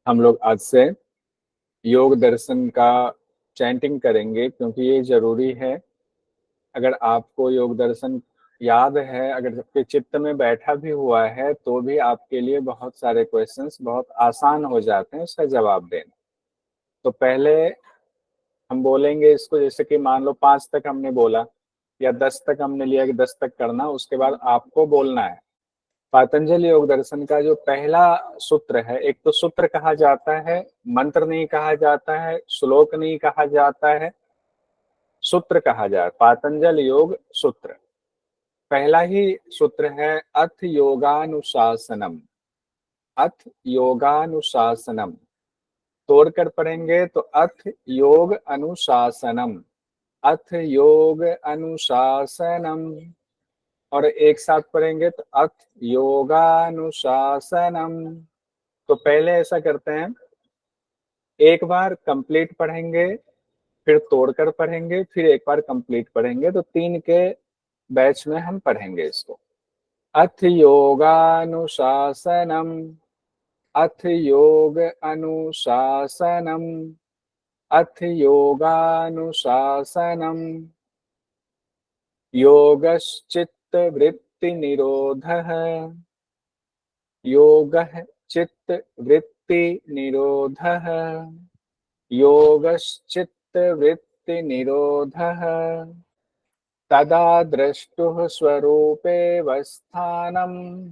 हम लोग आज से योग दर्शन का चैंटिंग करेंगे क्योंकि ये जरूरी है। अगर आपको योग दर्शन याद है, अगर आपके चित्त में बैठा भी हुआ है, तो भी आपके लिए बहुत सारे क्वेश्चंस बहुत आसान हो जाते हैं उसका जवाब देना। तो पहले हम बोलेंगे इसको, जैसे कि मान लो 5 तक हमने बोला या 10 तक हमने लिया कि 10 तक करना, उसके बाद आपको बोलना है। पातंजलि योग दर्शन का जो पहला सूत्र है, एक तो सूत्र कहा जाता है, मंत्र नहीं कहा जाता है, श्लोक नहीं कहा जाता है, सूत्र कहा जाता है। पातंजल योग सूत्र, पहला ही सूत्र है अथ योगानुशासनम। अथ योगानुशासनम तोड़कर पढ़ेंगे तो अथ योग अनुशासनम, अथ योग अनुशासनम। और एक साथ पढ़ेंगे तो अथ योगानुशासनम। तो पहले ऐसा करते हैं, एक बार कंप्लीट पढ़ेंगे, फिर तोड़कर पढ़ेंगे, फिर एक बार कंप्लीट पढ़ेंगे, तो 3 के बैच में हम पढ़ेंगे इसको। अथ योगानुशासनम, अथ योग अनुशासनम, अथ योगानुशासनम। योगश्चित्त वृत्ति निरोधः, योगः चित्त वृत्ति निरोधः, योगश्चित्त वृत्ति निरोधः। तदा द्रष्टुः स्वरूपे वस्थानम्,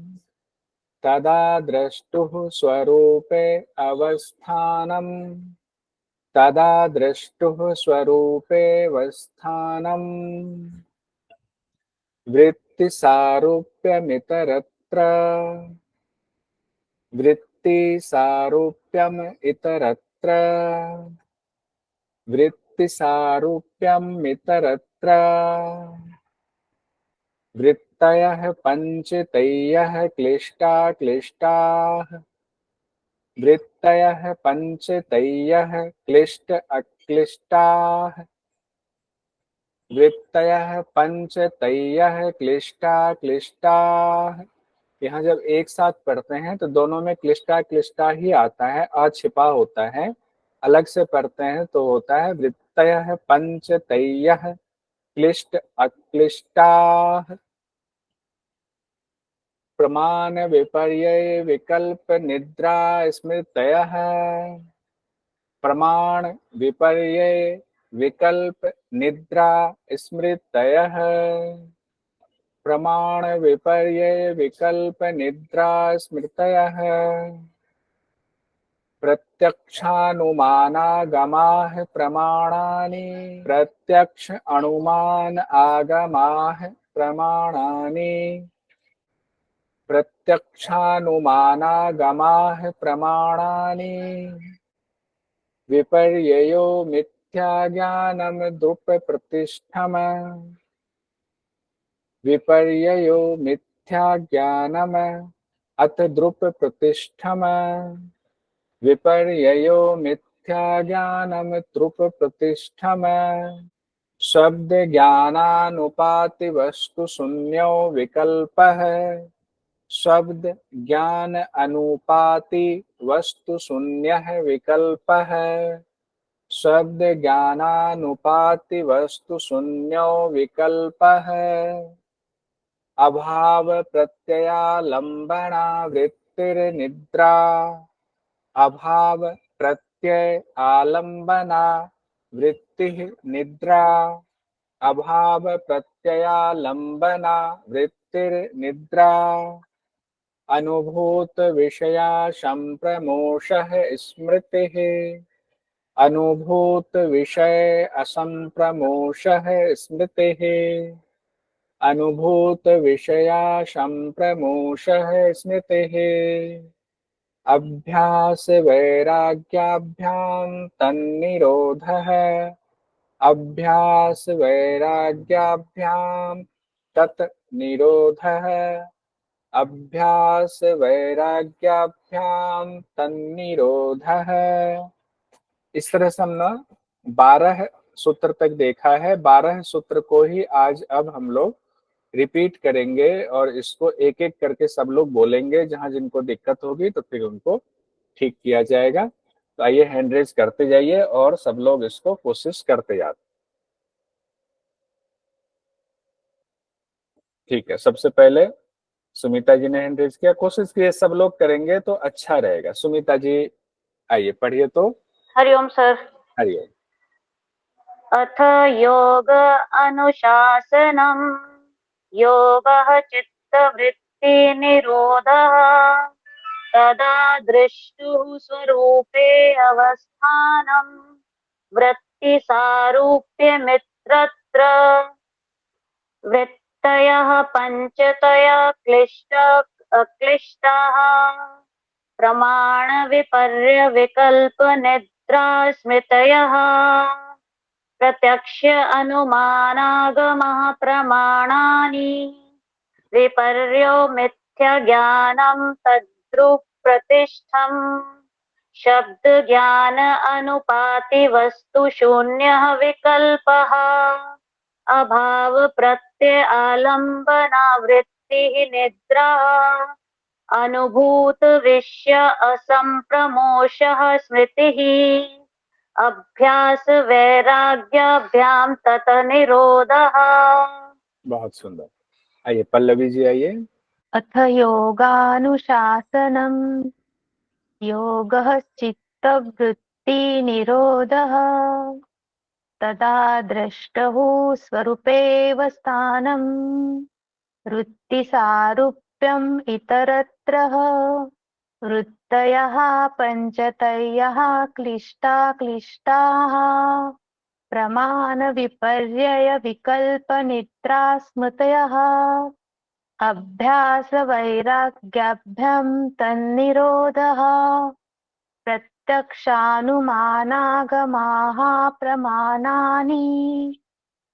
तदा द्रष्टुः स्वरूपे अवस्थानम्, तदा द्रष्टुः स्वरूपे वस्थानम्। वृत्तिसारूप्यमितरत्र, वृत्तिसारूप्यम् इतरत्र, वृत्तिसारूप्यम् इतरत्र। वृत्तयः पञ्चतयः क्लिष्टा क्लिष्टाः, वृत्तयः पञ्चतयः क्लिष्ट अक्लिष्टाः, वृत्तयः पञ्चतयः क्लिष्टा क्लिष्टाः। यहाँ जब एक साथ पढ़ते हैं तो दोनों में क्लिष्टा क्लिष्टा ही आता है, अ छिपा होता है। अलग से पढ़ते हैं तो होता है वृत्तयः पञ्चतयः क्लिष्ट अक्लिष्टाः। प्रमाण विपर्यय विकल्प निद्रा स्मृतयः, प्रमाण विपर्यय विकल्प निद्रा स्मृतयः, प्रमाण विपर्यय विकल्प निद्रा स्मृतयः। प्रत्यक्षानुमानागमाः प्रमाणानि, प्रत्यक्ष अनुमान आगमाः प्रमाणानि, प्रत्यक्षानुमानागमाः प्रमाणानि। विपर्ययो मिथ्याज्ञानम् द्रुपप्रतिष्ठम्, विपर्ययो मिथ्याज्ञानम् अथ द्रुपप्रतिष्ठम्, विपर्ययो मिथ्याज्ञानम् द्रुपप्रतिष्ठम्। शब्द ज्ञानानुपाति वस्तु शून्यो विकल्पः, शब्द ज्ञान अनुपाति वस्तु शून्यः विकल्पः, शब्द ज्ञानानुपाति वस्तु शून्यो विकल्पः। अभाव प्रत्ययालंबना वृत्तिर्निद्रा, अभाव प्रत्यय आलंबना वृत्तिः निद्रा, अभाव प्रत्ययालंबना वृत्तिर्निद्रा। अनुभूत विषया संप्रमोषः स्मृतिः, अनुभूत विषय असंप्रमोषः स्मृतिः, अनुभूत विषया संप्रमोषः स्मृतिः। अभ्यास वैराग्याभ्यां तन्निरोधः, अभ्यास वैराग्याभ्यां तत् निरोधः, अभ्यास वैराग्याभ्यां तन्निरोधः। इस तरह से हमने 12 सूत्र तक देखा है। 12 सूत्र को ही आज अब हम लोग रिपीट करेंगे और इसको एक एक करके सब लोग बोलेंगे। जहां जिनको दिक्कत होगी तो फिर उनको ठीक किया जाएगा। तो आइए हैंड रेज करते जाइए और सब लोग इसको कोशिश करते जाते। ठीक है, सबसे पहले सुमिता जी ने हैंड रेज किया, कोशिश कीजिए सब लोग करेंगे तो अच्छा रहेगा। सुमिता जी आइए पढ़िए तो। हरिओम सर। हरिओम। अथ योग अनुशासनम् योगः चित्तवृत्ति निरोधः तदा दृष्टुः स्वरूपे अवस्थानम् वृत्ति सारूप्यमित्रत्र वृत्तयः पञ्चतया क्लिष्टाः प्रमाणविपर्य विकल्पनिद्रा स्मृतयः प्रत्यक्ष अनुमानागमः प्रमाणानि विपर्यो मिथ्या ज्ञानं तद्रुप प्रतिष्ठम् शब्द ज्ञान अनुपाति वस्तु शून्यः विकल्पः अभाव प्रत्यय आलम्बना वृत्तिः निद्रा अनुभूत विषय असंप्रमोषः स्मृतिः अभ्यास वैराग्याभ्याम तत निरोधः। बहुत सुंदर। आइए पल्लवी जी आइए। अथ योगानुशासनम् योगः चित्तवृत्तिनिरोधः तदा द्रष्टुः स्वरूपेव स्थानं वृत्तिसारूप्यम् इतरत्रः वृत्तयः पञ्चतयः क्लिष्टाः प्रमाणविपर्ययविकल्पनिद्रा स्मृतयः अभ्यासवैराग्याभ्यां तन्निरोधः प्रत्यक्षानुमानागमाः प्रमाणानि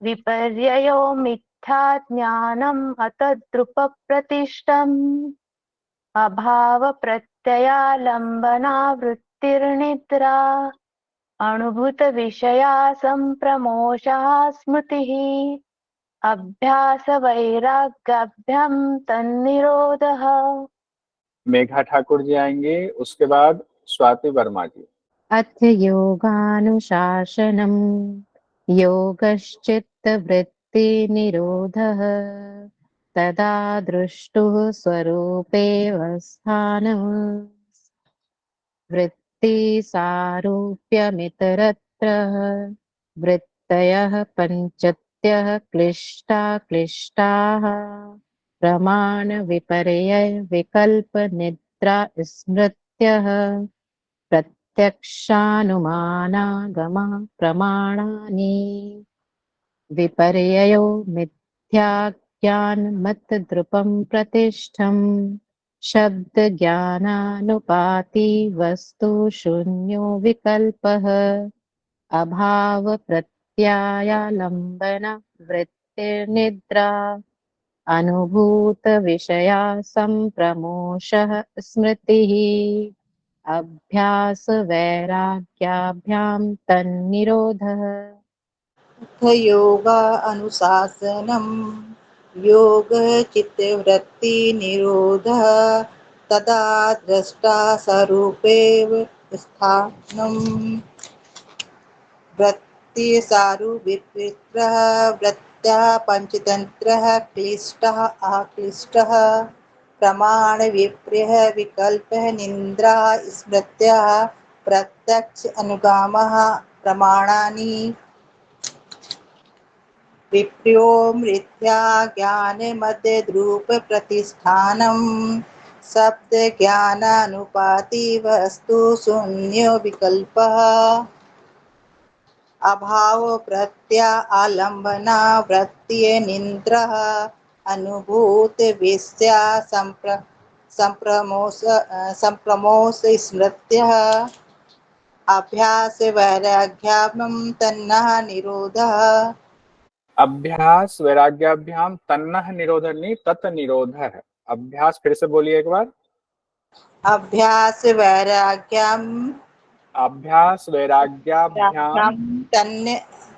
विपर्ययो मिथ्याज्ञानम् अतद्रुपप्रतिष्ठम् अभावप्रत्ययालम्बना वृत्तिर्निद्रा अनुभूतविषया सम्प्रमोषः स्मृतिः अभ्यास वैराग्याभ्याम तन्निरोधः। मेघा ठाकुर जी आएंगे, उसके बाद स्वाति वर्मा जी। अथ योगानुशासनम् योगश्चित्तवृत्तिनिरोधः तदा दृष्टुः स्वरूपेव स्थानम् वृत्तिसारूप्यमितरत्र वृत्तयः पञ्चत्यः क्लिष्टाः प्रमाणविपर्ययविकल्पनिद्रा स्मृत्यः प्रत्यक्षानुमानागमः प्रमाणानि विपर्ययो मिथ्याज्ञानमतद्रुपं प्रतिष्ठम् शब्दज्ञानानुपाति वस्तु शून्यो विकल्पः अभाव प्रत्यायालम्बन वृत्तिर्निद्रा अनुभूत विषया संप्रमोषः स्मृतिः अभ्यास वैराग्याभ्याम तन्निरोधः। अथ योगा अनुशासनम् योगः चित्तवृत्तिनिरोधः तदा द्रष्टा स्वरूपेव स्थानम् वृत्तिसारूपित्रः वृत्त्या पञ्चतन्त्रः क्लिष्टः अक्लिष्टः प्रमाणविपर्ययः विकल्पः निन्द्रा स्मृत्याः प्रत्यक्ष अनुगामः प्रमाणानि विपर्यो मिथ्या ज्ञानमतद्रुप प्रतिष्ठानम् शब्द ज्ञानानुपाति वस्तु शून्यो विकल्पः अभाव प्रत्यय आलम्बना वृत्तिः निन्द्रः अनुभूत विषय संप्रमोष स्मृत्यः अभ्यास वैराग्याभ्याम तन्नः निरोधः। अभ्यास वैराग्याभ्याम तन्नः निरोधः नहीं तत् निरोधः। अभ्यास फिर से बोलिए एक बार। अभ्यास वैराग्याम अभ्यास वैराग्याभ्याम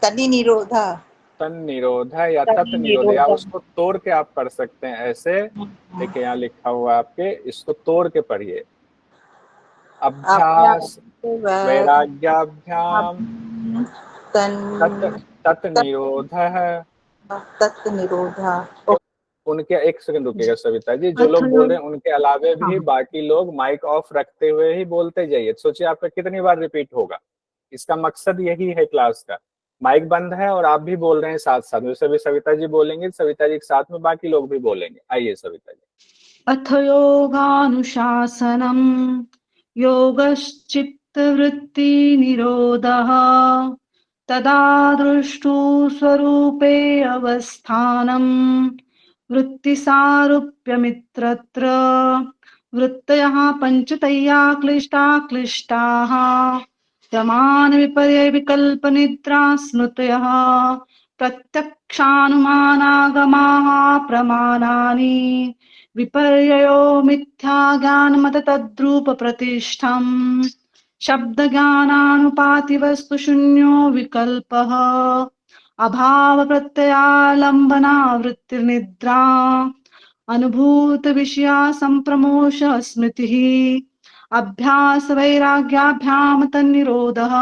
तन्निरोधः तन्निरोध या तत्निरोध, या उसको तोड़ के आप पढ़ सकते हैं ऐसे। देखिए यहाँ लिखा हुआ आपके, इसको तोड़ के पढ़िए। अभ्यास वैराग्याभ्याम तत् निरोधः। तत् निरोधः। उनके एक सेकंड रुकिएगा सविता जी, जो लोग बोल रहे हैं उनके अलावे भी बाकी लोग माइक ऑफ रखते हुए ही बोलते जाइए। सोचिए आपका कितनी बार रिपीट होगा, इसका मकसद यही है क्लास का। माइक बंद है और आप भी बोल रहे हैं साथ साथ, जैसे भी सविता जी बोलेंगे सविता जी के साथ में बाकी लोग भी बोलेंगे। आइए सविता जी। अथ योगानुशासनम् योगश्चित्तवृत्तिनिरोधः तदा दृष्टु स्वरूपे अवस्थानम् वृत्तिसारूप्यमित्रत्र वृत्तयः पञ्चतया क्लिष्टाः समानविपर्ययविकल्पनिद्रा स्मृतयः प्रत्यक्षानुमानागमाः प्रमाणानि विपर्ययो मिथ्याज्ञानमत तद्रूपप्रतिष्ठम् शब्दज्ञानानुपातिवस्तु शून्यो विकल्पः अभावप्रत्ययालम्बना वृत्तिर्निद्रा अनुभूतविषया सम्प्रमोष स्मृतिः अभ्यासवैराग्याभ्यां तन्निरोधः